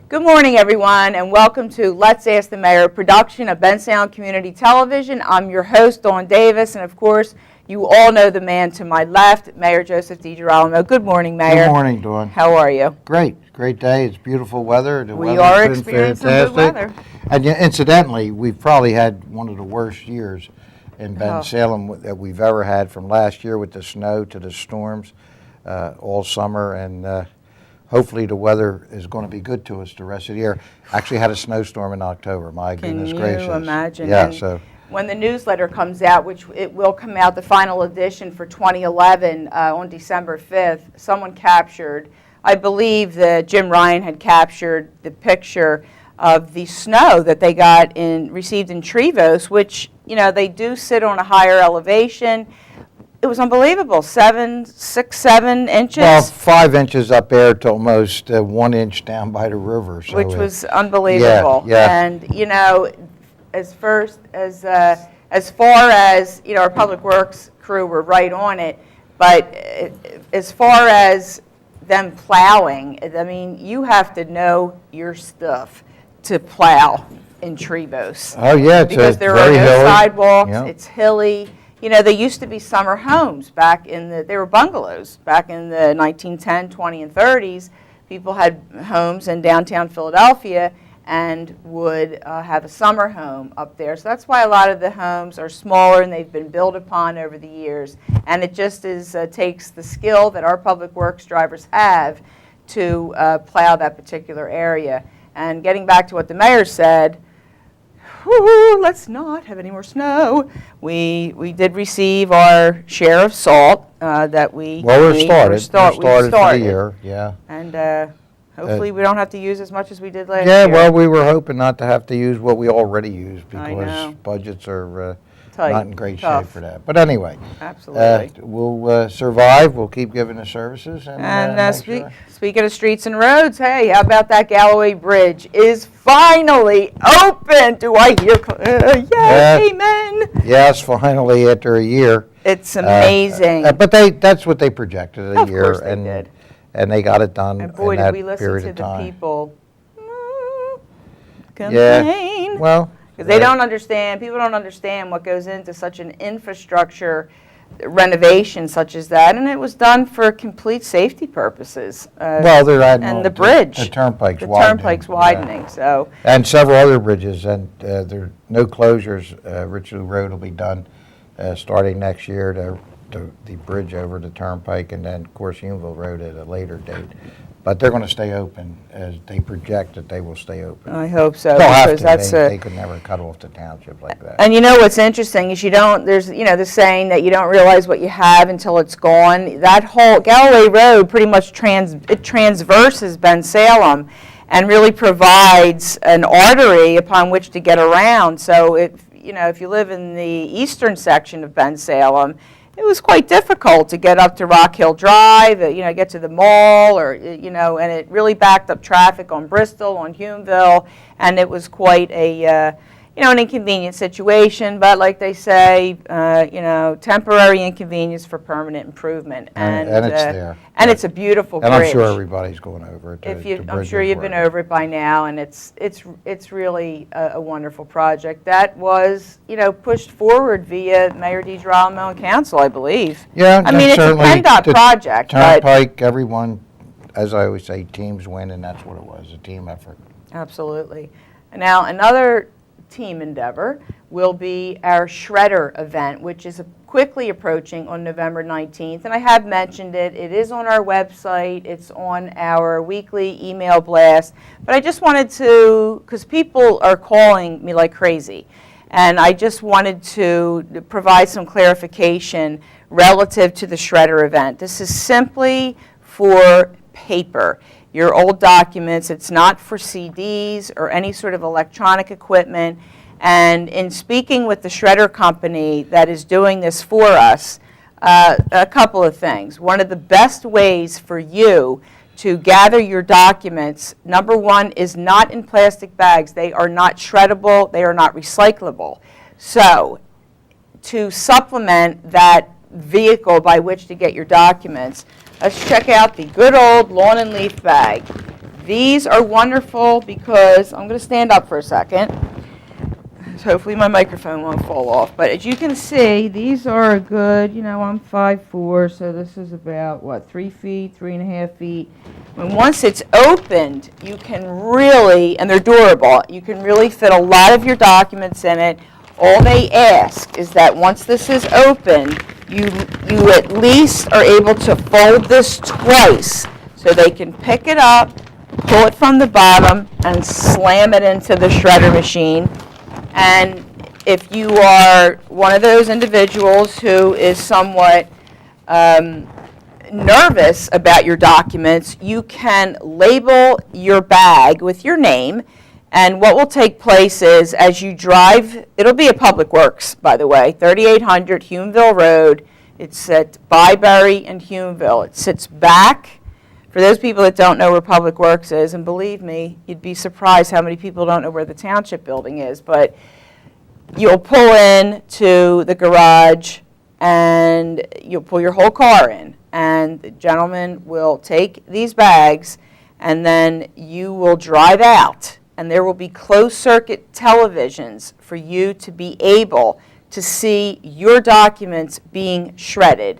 Good morning, everyone, and welcome to Let's Ask the Mayor, production of Bensalem Community Television. I'm your host, Dawn Davis, and of course, you all know the man to my left, Mayor Joseph DiGirolamo. Good morning, Mayor. Good morning, Dawn. How are you? Great day. It's beautiful weather. We are experiencing good weather. And incidentally, we've probably had one of the worst years in Bensalem that we've ever had, from last year with the snow to the storms all summer, and hopefully the weather is going to be good to us the rest of the year. Actually had a snowstorm in October. My goodness gracious. Can you imagine? Yeah, and when the newsletter comes out, which it will come out, the final edition for 2011 on December 5th, someone captured, I believe that Jim Ryan had captured the picture of the snow that they received in Trevose, which, you know, they do sit on a higher elevation. It was unbelievable, 6, 7 inches. Well, 5 inches up there to almost 1 inch down by the river. So which was unbelievable. Yeah. And, you know, as far as, you know, our Public Works crew were right on it, but as far as them plowing, I mean, you have to know your stuff to plow in Trevose. Oh, yeah, because there are no sidewalks, it's hilly. You know, they used to be summer homes they were bungalows back in the 1910, 20, and 30s. People had homes in downtown Philadelphia and would have a summer home up there. So that's why a lot of the homes are smaller and they've been built upon over the years. And it just takes the skill that our Public Works drivers have to plow that particular area. And getting back to what the mayor said, let's not have any more snow. We did receive our share of salt that we started for the year, yeah. And hopefully we don't have to use as much as we did last year. Yeah, well, we were hoping not to have to use what we already used because budgets are not in great shape for that. But anyway, absolutely, we'll survive. We'll keep giving the services. Speaking of streets and roads, hey, how about that Galloway Bridge is finally open? Do I hear? Amen. Yes, finally after a year. It's amazing. But that's what they projected, a year. Of course they did. And they got it done. And boy, in that did we listen period to of the people complain. Yeah. Well, because they don't understand, people don't understand what goes into such an infrastructure renovation such as that, and it was done for complete safety purposes. Well, they're adding and the bridge, the turnpike's widening. So, and several other bridges, and there are no closures. Richelieu Road will be done starting next year. The bridge over the turnpike, and then of course Unionville Road at a later date. But they're going to stay open, as they project that they will stay open. I hope so. They'll have to. They could never cut off the township like that. And you know what's interesting is there's, you know, the saying that you don't realize what you have until it's gone. That whole Galloway Road pretty much transverses Bensalem and really provides an artery upon which to get around. So if you live in the eastern section of Bensalem, it was quite difficult to get up to Rock Hill Drive, get to the mall, and it really backed up traffic on Bristol, on Hughesville, and it was quite an inconvenient situation. But like they say, temporary inconvenience for permanent improvement. And it's there. And it's a beautiful bridge. And I'm sure everybody's going over it. I'm sure you've been over it by now, and it's really a wonderful project that was pushed forward via Mayor DiGirolamo and Council, I believe. Yeah, I mean, it's a PennDOT project. Turnpike, everyone, as I always say, teams win, and that's what it was, a team effort. Absolutely. Now another team endeavor will be our Shredder event, which is quickly approaching on November 19th. And I have mentioned it. It is on our website. It's on our weekly email blast. But I just wanted to, because people are calling me like crazy, and I just wanted to provide some clarification relative to the Shredder event. This is simply for paper. Your old documents. It's not for CDs or any sort of electronic equipment. And in speaking with the shredder company that is doing this for us, a couple of things. One of the best ways for you to gather your documents, number one, is not in plastic bags. They are not shreddable. They are not recyclable. So to supplement that vehicle by which to get your documents, let's check out the good old lawn and leaf bag. These are wonderful because, I'm going to stand up for a second. Hopefully my microphone won't fall off. But as you can see, these are a good, I'm 5'4", so this is about, 3 feet, 3.5 feet. And once it's opened, you can really, and they're durable, you can really fit a lot of your documents in it. All they ask is that once this is open, you at least are able to fold this twice so they can pick it up, pull it from the bottom, and slam it into the shredder machine. And if you are one of those individuals who is somewhat nervous about your documents, you can label your bag with your name. And what will take place is, as you drive, it'll be at Public Works, by the way, 3800 Humeville Road. It's at Byberry and Humeville. It sits back. For those people that don't know where Public Works is, and believe me, you'd be surprised how many people don't know where the township building is, but you'll pull in to the garage and you'll pull your whole car in, and the gentleman will take these bags and then you will drive out, and there will be closed-circuit televisions for you to be able to see your documents being shredded.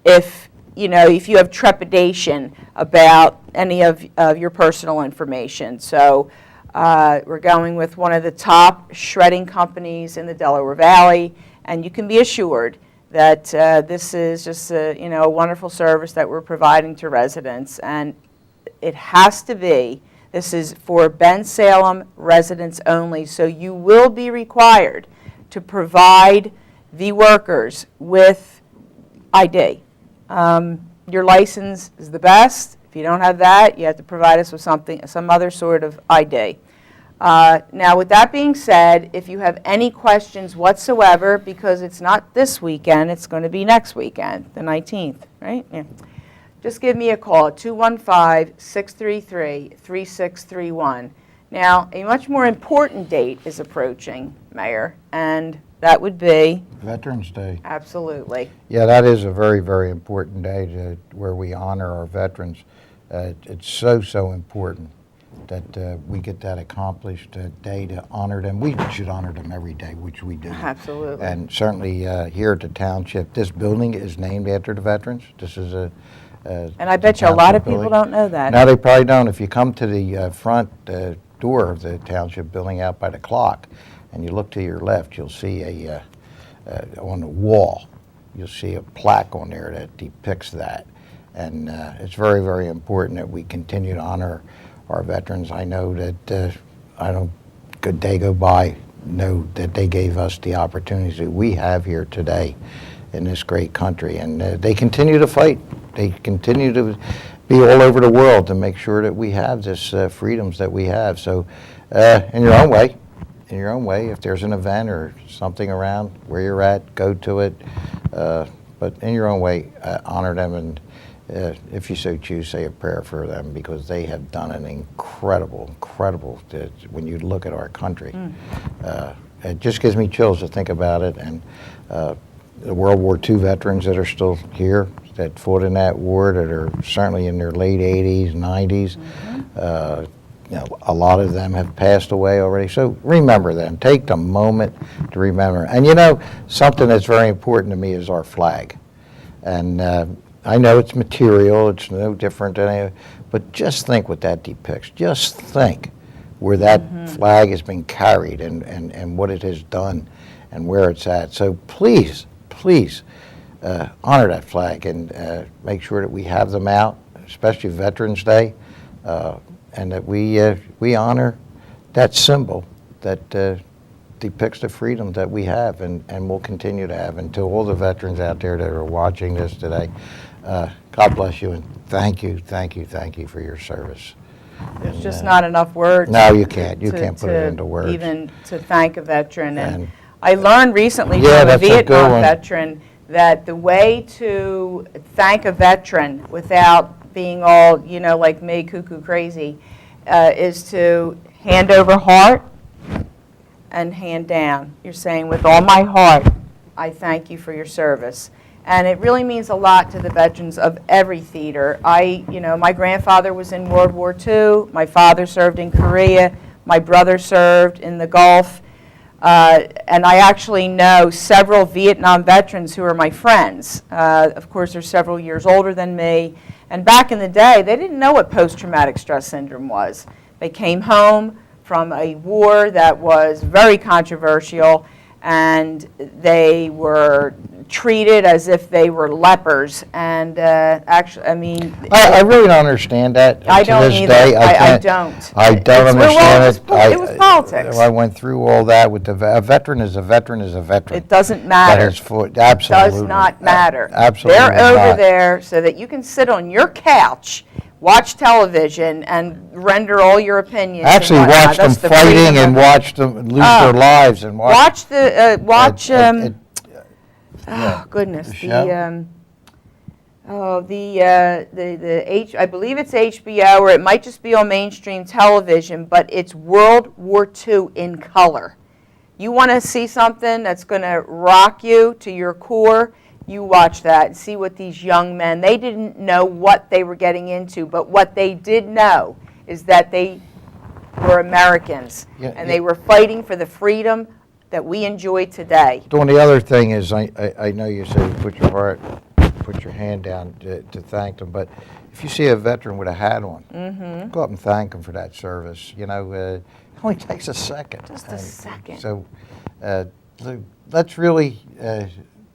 If you have trepidation about any of your personal information. So we're going with one of the top shredding companies in the Delaware Valley, and you can be assured that this is just a wonderful service that we're providing to residents. And it has to be, this is for Ben Salem residents only, so you will be required to provide the workers with ID. Your license is the best. If you don't have that, you have to provide us with some other sort of ID. Now, with that being said, if you have any questions whatsoever, because it's not this weekend, it's going to be next weekend, the 19th, right? Yeah. Just give me a call at 215-633-3631. Now, a much more important date is approaching, Mayor, and that would be Veterans Day. Absolutely. Yeah, that is a very, very important day where we honor our veterans. It's so important that we get that accomplished day to honor them. We should honor them every day, which we do. Absolutely. And certainly here at the township, this building is named after the veterans. This is and I bet you a lot of people don't know that. No, they probably don't. If you come to the front door of the township building out by the clock, and you look to your left, you'll see on the wall, you'll see a plaque on there that depicts that. And it's very, very important that we continue to honor our veterans. I know that I don't, good day go by, know that they gave us the opportunities that we have here today in this great country. And they continue to fight. They continue to be all over the world to make sure that we have this freedoms that we have. So in your own way, if there's an event or something around where you're at, go to it. But in your own way, honor them, and if you so choose, say a prayer for them, because they have done an incredible, when you look at our country. It just gives me chills to think about it. And the World War II veterans that are still here, that fought in that war, that are certainly in their late 80s, 90s, a lot of them have passed away already. So remember them. Take the moment to remember. And something that's very important to me is our flag. And I know it's material, it's no different than any, but just think what that depicts. Just think where that flag has been carried and what it has done and where it's at. So please honor that flag and make sure that we have them out, especially Veterans Day, and that we honor that symbol that depicts the freedom that we have and will continue to have. And to all the veterans out there that are watching this today, God bless you, and thank you for your service. There's just not enough words. No, you can't. You can't put it into words. Even to thank a veteran. And I learned recently from a that's a good Vietnam one. veteran that the way to thank a veteran without being all, like me, cuckoo crazy, is to hand over heart and hand down. You're saying, with all my heart, I thank you for your service. And it really means a lot to the veterans of every theater. My grandfather was in World War II. My father served in Korea. My brother served in the Gulf. And I actually know several Vietnam veterans who are my friends. Of course, they're several years older than me. And back in the day, they didn't know what post-traumatic stress syndrome was. They came home from a war that was very controversial, and they were treated as if they were lepers. And actually, I mean, I really don't understand that. I to don't this either. Day, I don't. I don't understand it. It was politics. I went through all that with a veteran is a veteran is a veteran. It doesn't matter. That is absolutely. Does not matter. Absolutely They're over not. there so that you can sit on your couch, watch television, and render all your opinions. Actually, and whatnot. watch them That's the fighting freedom and of- watch them lose their lives and Watch the it- oh goodness, the show? I believe it's HBO, or it might just be on mainstream television, but it's World War II in color. You want to see something that's going to rock you to your core, you watch that and see what these young men, they didn't know what they were getting into, but what they did know is that they were Americans, and they were fighting for the freedom that we enjoy today. Dawn, the other thing is, I know you say put your hand down to thank them, but if you see a veteran with a hat on, go up and thank them for that service. It only takes a second. Just a second. So let's really,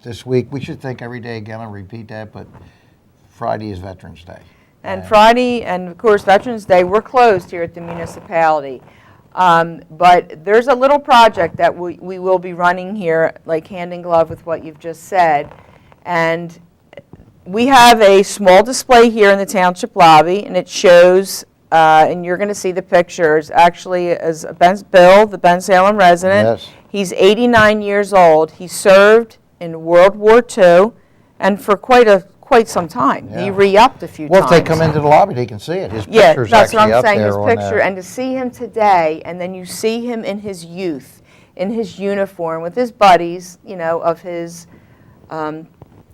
this week, we should think every day again, I'll repeat that, but Friday is Veterans Day. And Friday, and of course, Veterans Day, we're closed here at the municipality. But there's a little project that we will be running here, like hand in glove with what you've just said. And we have a small display here in the township lobby, and it shows, and you're going to see the pictures, actually, as Bill, the Ben Salem resident. Yes. He's 89 years old. He served in World War II, and for quite some time. Yeah. He re-upped a few times. Well, if they come into the lobby, they can see it. His Yeah, picture's that's what actually I'm up saying, there his on picture, there. and to see him today, and then you see him in his youth, in his uniform, with his buddies, of his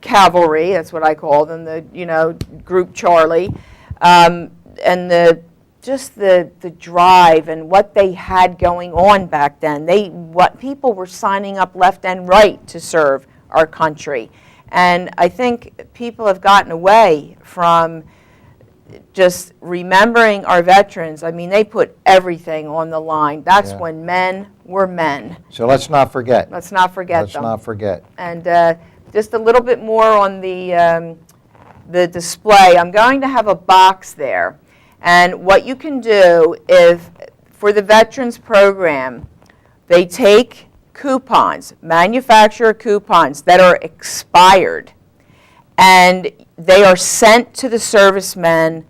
cavalry, that's what I call them, the, Group Charlie, and the drive and what they had going on back then. What people were signing up left and right to serve our country. And I think people have gotten away from just remembering our veterans. I mean, they put everything on the line. That's when men were men. So let's not forget. Let's not forget Let's them. not forget. And just a little bit more on the display. I'm going to have a box there. And what you can do if, for the Veterans Program, they take coupons, manufacturer coupons that are expired, and they are sent to the servicemen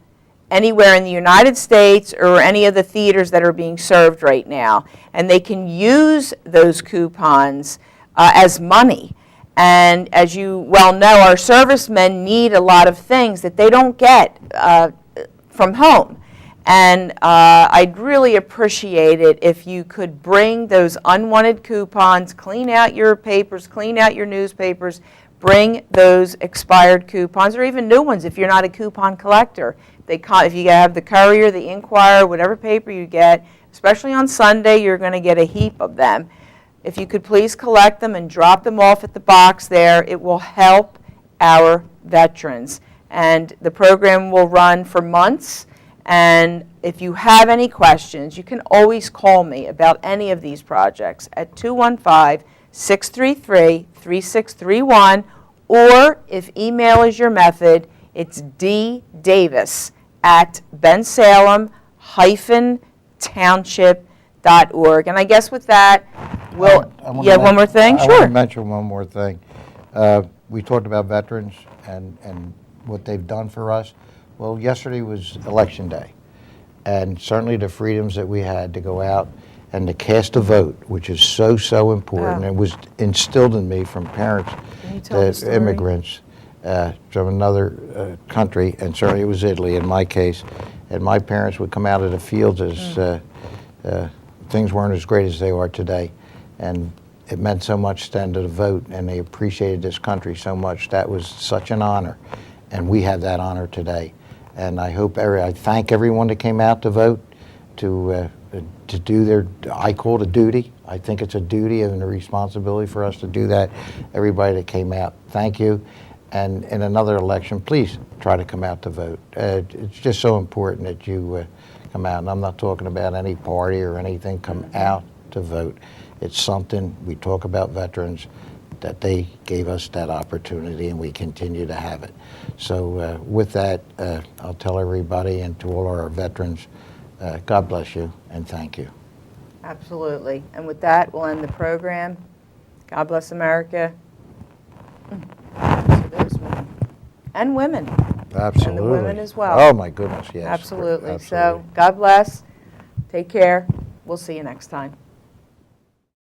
anywhere in the United States or any of the theaters that are being served right now. And they can use those coupons as money. And as you well know, our servicemen need a lot of things that they don't get from home. And I'd really appreciate it if you could bring those unwanted coupons, clean out your papers, clean out your newspapers, bring those expired coupons, or even new ones if you're not a coupon collector. If you have the Courier, the Inquirer, whatever paper you get, especially on Sunday, you're going to get a heap of them. If you could please collect them and drop them off at the box there, it will help our veterans. And the program will run for months. And if you have any questions, you can always call me about any of these projects at 215-633-3631, or if email is your method, it's ddavis@bensalem-township.org. And I guess with that, you have one more thing? I Sure. want to mention one more thing. We talked about veterans and what they've done for us. Well, yesterday was Election Day, and certainly the freedoms that we had to go out and to cast a vote, which is so important. It was instilled in me from parents, immigrants from another country, and certainly it was Italy in my case. And my parents would come out of the fields as things weren't as great as they are today. And it meant so much to them to vote, and they appreciated this country so much. That was such an honor, and we have that honor today. And I hope I thank everyone that came out to vote, to do their, I call it a duty. I think it's a duty and a responsibility for us to do that. Everybody that came out, thank you. And in another election, please try to come out to vote. It's just so important that you come out. And I'm not talking about any party or anything. Come out to vote. It's something, we talk about veterans, that they gave us that opportunity, and we continue to have it. So with that, I'll tell everybody, and to all our veterans, God bless you and thank you. Absolutely. And with that, we'll end the program. God bless America. To those men. And women. Absolutely. And the women as well. Oh my goodness, yes. Absolutely. So God bless. Take care. We'll see you next time.